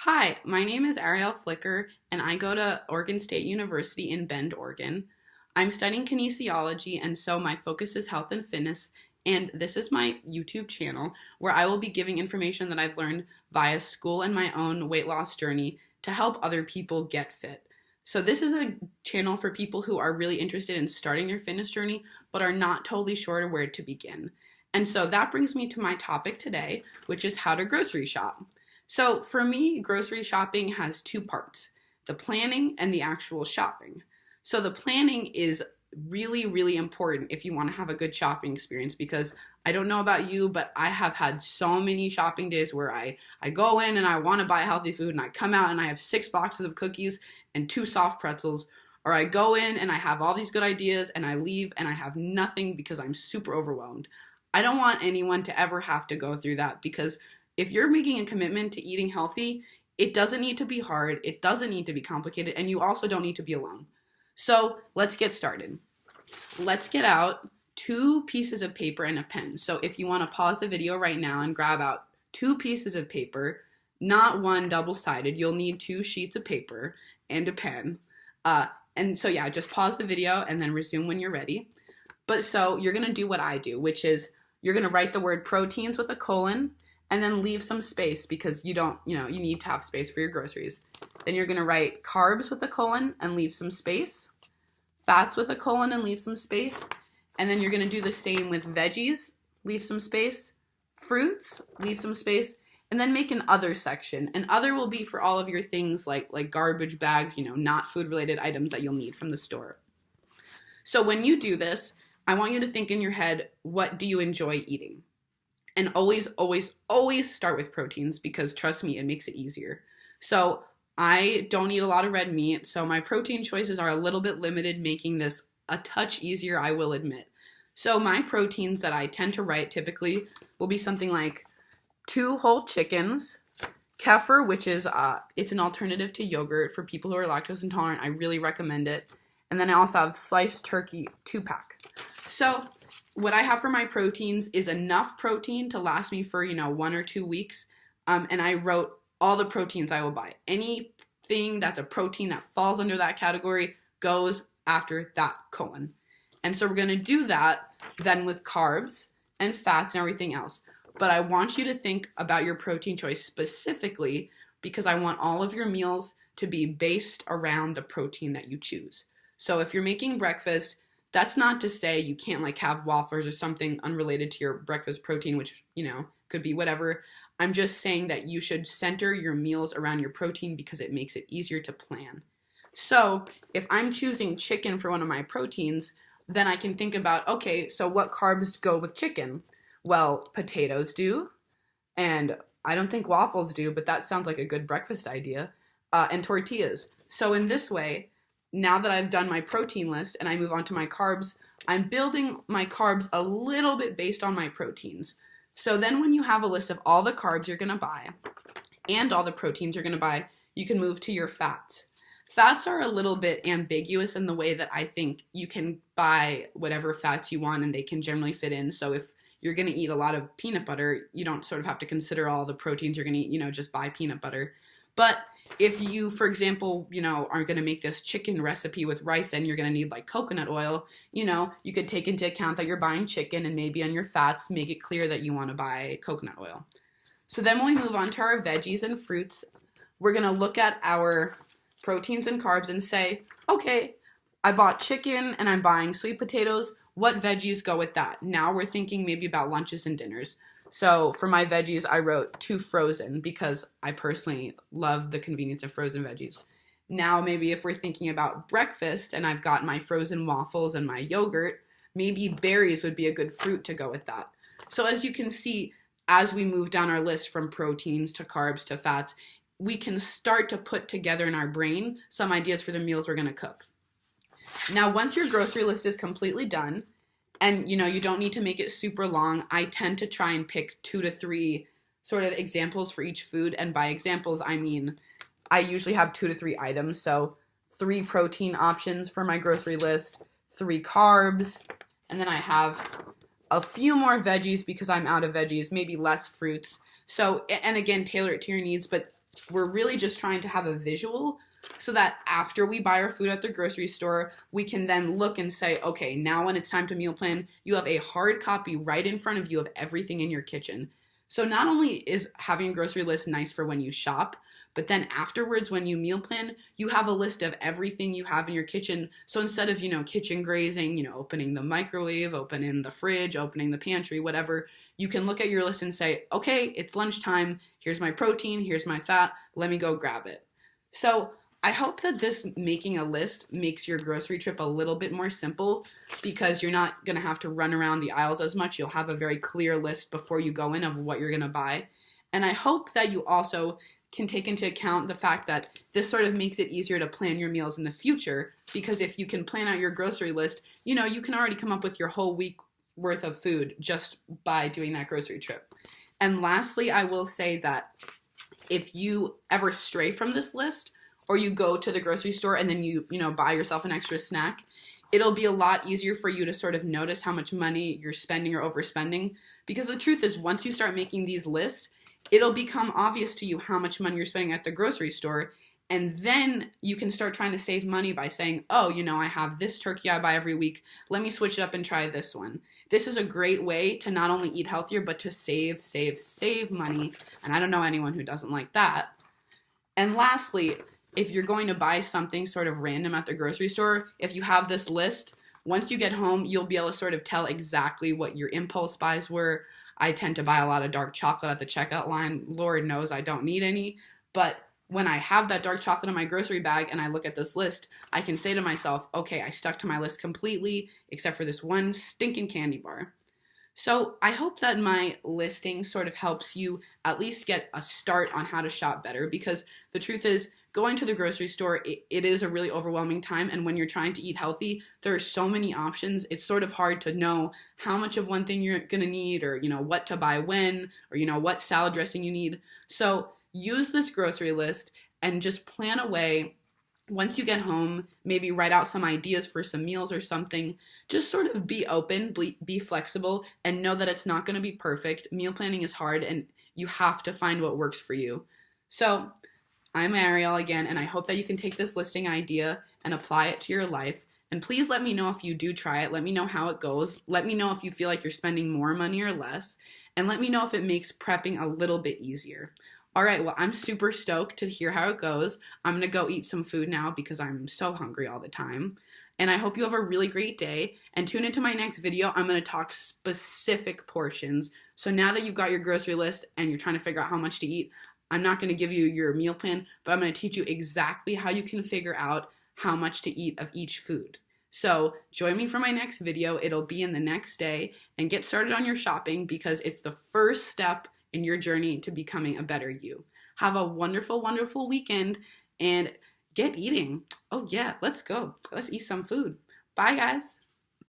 Hi, my name is Ariel Flicker, and I go to Oregon State University in Bend, Oregon. I'm studying kinesiology, and so my focus is health and fitness, and this is my YouTube channel where I will be giving information that I've learned via school and my own weight loss journey to help other people get fit. So, this is a channel for people who are really interested in starting their fitness journey but are not totally sure where to begin. And so that brings me to my topic today, which is how to grocery shop. So for me, grocery shopping has two parts, the planning and the actual shopping. So the planning is really, really important if you want to have a good shopping experience because I don't know about you, but I have had so many shopping days where I go in and I want to buy healthy food and I come out and I have 6 boxes of cookies and 2 soft pretzels. Or I go in and I have all these good ideas and I leave and I have nothing because I'm super overwhelmed. I don't want anyone to ever have to go through that because if you're making a commitment to eating healthy, it doesn't need to be hard, it doesn't need to be complicated, and you also don't need to be alone. So let's get started. Let's get out 2 pieces of paper and a pen. So if you want to pause the video right now and grab out 2 pieces of paper, not one double-sided, you'll need 2 sheets of paper and a pen. And so yeah, just pause the video and then resume when you're ready. But so you're going to do what I do, which is you're going to write the word proteins with a colon and then leave some space because you need to have space for your groceries. Then you're going to write carbs with a colon and leave some space, fats with a colon and leave some space, and then you're going to do the same with veggies, leave some space, fruits, leave some space, and then make an other section. And other will be for all of your things like garbage bags, not food related items that you'll need from the store. So when you do this, I want you to think in your head, what do you enjoy eating? And always, always, always start with proteins because trust me, it makes it easier. So I don't eat a lot of red meat, so my protein choices are a little bit limited, making this a touch easier, I will admit. So my proteins that I tend to write typically will be something like 2 whole chickens, kefir, which is it's an alternative to yogurt for people who are lactose intolerant. I really recommend it. And then I also have sliced turkey 2-pack. So what I have for my proteins is enough protein to last me for, 1 or 2 weeks. And I wrote all the proteins I will buy. Anything that's a protein that falls under that category goes after that colon. And so we're going to do that then with carbs and fats and everything else. But I want you to think about your protein choice specifically because I want all of your meals to be based around the protein that you choose. So if you're making breakfast, that's not to say you can't have waffles or something unrelated to your breakfast protein, which, could be whatever. I'm just saying that you should center your meals around your protein because it makes it easier to plan. So if I'm choosing chicken for one of my proteins, then I can think about, okay, so what carbs go with chicken? Well, potatoes do, and I don't think waffles do, but that sounds like a good breakfast idea, and tortillas. So in this way, now that I've done my protein list and I move on to my carbs, I'm building my carbs a little bit based on my proteins. So then when you have a list of all the carbs you're going to buy and all the proteins you're going to buy, you can move to your fats. Fats are a little bit ambiguous in the way that I think you can buy whatever fats you want and they can generally fit in. So if you're going to eat a lot of peanut butter, you don't sort of have to consider all the proteins you're going to eat, just buy peanut butter. But if you, for example, are going to make this chicken recipe with rice and you're going to need coconut oil, you could take into account that you're buying chicken and maybe on your fats, make it clear that you want to buy coconut oil. So then when we move on to our veggies and fruits, we're going to look at our proteins and carbs and say, okay, I bought chicken and I'm buying sweet potatoes. What veggies go with that? Now we're thinking maybe about lunches and dinners. So for my veggies, I wrote 2 frozen because I personally love the convenience of frozen veggies. Now maybe if we're thinking about breakfast and I've got my frozen waffles and my yogurt, maybe berries would be a good fruit to go with that. So as you can see, as we move down our list from proteins to carbs to fats, we can start to put together in our brain some ideas for the meals we're going to cook. Now once your grocery list is completely done, and, you don't need to make it super long. I tend to try and pick 2 to 3 sort of examples for each food. And by examples, I mean, I usually have 2 to 3 items. So 3 protein options for my grocery list, 3 carbs, and then I have a few more veggies because I'm out of veggies, maybe less fruits. So, and again, tailor it to your needs. But we're really just trying to have a visual so that after we buy our food at the grocery store, we can then look and say, okay, now when it's time to meal plan, you have a hard copy right in front of you of everything in your kitchen. So not only is having a grocery list nice for when you shop, but then afterwards, when you meal plan, you have a list of everything you have in your kitchen. So instead of, kitchen grazing, opening the microwave, opening the fridge, opening the pantry, whatever, you can look at your list and say, okay, it's lunchtime. Here's my protein. Here's my fat. Let me go grab it. So I hope that this making a list makes your grocery trip a little bit more simple because you're not going to have to run around the aisles as much. You'll have a very clear list before you go in of what you're going to buy. And I hope that you also can take into account the fact that this sort of makes it easier to plan your meals in the future, because if you can plan out your grocery list, you can already come up with your whole week worth of food just by doing that grocery trip. And lastly, I will say that if you ever stray from this list, or you go to the grocery store and then you buy yourself an extra snack, it'll be a lot easier for you to sort of notice how much money you're spending or overspending. Because the truth is, once you start making these lists, it'll become obvious to you how much money you're spending at the grocery store. And then you can start trying to save money by saying, oh, I have this turkey I buy every week. Let me switch it up and try this one. This is a great way to not only eat healthier, but to save money. And I don't know anyone who doesn't like that. And lastly, if you're going to buy something sort of random at the grocery store, if you have this list, once you get home, you'll be able to sort of tell exactly what your impulse buys were. I tend to buy a lot of dark chocolate at the checkout line. Lord knows I don't need any. But when I have that dark chocolate in my grocery bag and I look at this list, I can say to myself, okay, I stuck to my list completely except for this one stinking candy bar. So I hope that my listing sort of helps you at least get a start on how to shop better, because the truth is, going to the grocery store, it is a really overwhelming time. And when you're trying to eat healthy, there are so many options. It's sort of hard to know how much of one thing you're going to need, or, what to buy when, or, what salad dressing you need. So use this grocery list and just plan a way. Once you get home, maybe write out some ideas for some meals or something. Just sort of be open, be flexible, and know that it's not going to be perfect. Meal planning is hard, and you have to find what works for you. So I'm Ariel again, and I hope that you can take this listing idea and apply it to your life. And please let me know if you do try it. Let me know how it goes. Let me know if you feel like you're spending more money or less. And let me know if it makes prepping a little bit easier. All right, well, I'm super stoked to hear how it goes. I'm going to go eat some food now because I'm so hungry all the time. And I hope you have a really great day. And tune into my next video. I'm going to talk specific portions. So now that you've got your grocery list and you're trying to figure out how much to eat, I'm not going to give you your meal plan, but I'm going to teach you exactly how you can figure out how much to eat of each food. So join me for my next video. It'll be in the next day, and get started on your shopping because it's the first step in your journey to becoming a better you. Have a wonderful, wonderful weekend and get eating. Oh yeah, let's go. Let's eat some food. Bye guys.